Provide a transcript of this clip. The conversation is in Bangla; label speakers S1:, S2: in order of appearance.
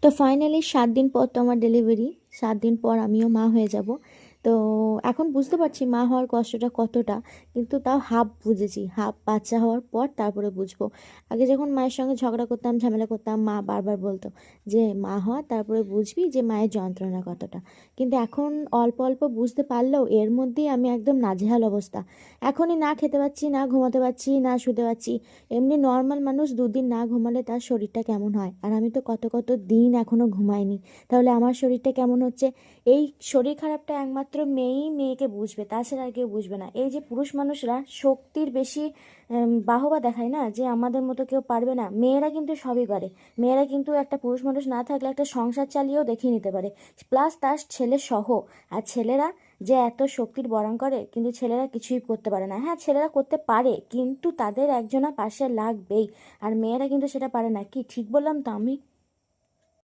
S1: তো ফাইনালি 7 দিন পর তো আমার ডেলিভারি। 7 দিন পর আমিও মা হয়ে যাব। তো এখন বুঝতে পারছি মা হওয়ার কষ্টটা কতটা, কিন্তু তাও হাফ বুঝেছি, হাফ বাচ্চা হওয়ার পর তারপরে বুঝবো। আগে যখন মায়ের সঙ্গে ঝগড়া করতাম, ঝামেলা করতাম, মা বারবার বলতো যে মা হওয়া তারপরে বুঝবি যে মায়ের যন্ত্রণা কতটা। কিন্তু এখন অল্প অল্প বুঝতে পারলেও এর মধ্যেই আমি একদম নাজেহাল অবস্থা। এখনই না খেতে পাচ্ছি, না ঘুমাতে পারছি, না শুতে পারছি। এমনি নর্মাল মানুষ 2 দিন না ঘুমালে তার শরীরটা কেমন হয়, আর আমি তো কত কত দিন এখনো ঘুমাইনি। তাহলে আমার শরীরটা কেমন হচ্ছে? এই শরীর খারাপটা একমাত্র মেয়েই মেয়েকে বুঝবে, তাছাড়া আর কেউ বুঝবে না। এই যে পুরুষ মানুষরা শক্তির বেশি বাহবা দেখায় না, যে আমাদের মতো কেউ পারবে না, মেয়েরা কিন্তু সবই পারে। মেয়েরা কিন্তু একটা পুরুষ মানুষ না থাকলে একটা সংসার চালিয়েও দেখিয়ে নিতে পারে, প্লাস তার ছেলে সহ। আর ছেলেরা যে এত শক্তির বড়াং করে, কিন্তু ছেলেরা কিছুই করতে পারে না। হ্যাঁ, ছেলেরা করতে পারে, কিন্তু তাদের একজনা পাশে লাগবেই। আর মেয়েরা কিন্তু সেটা পারে না। কি ঠিক বললাম তো আমি?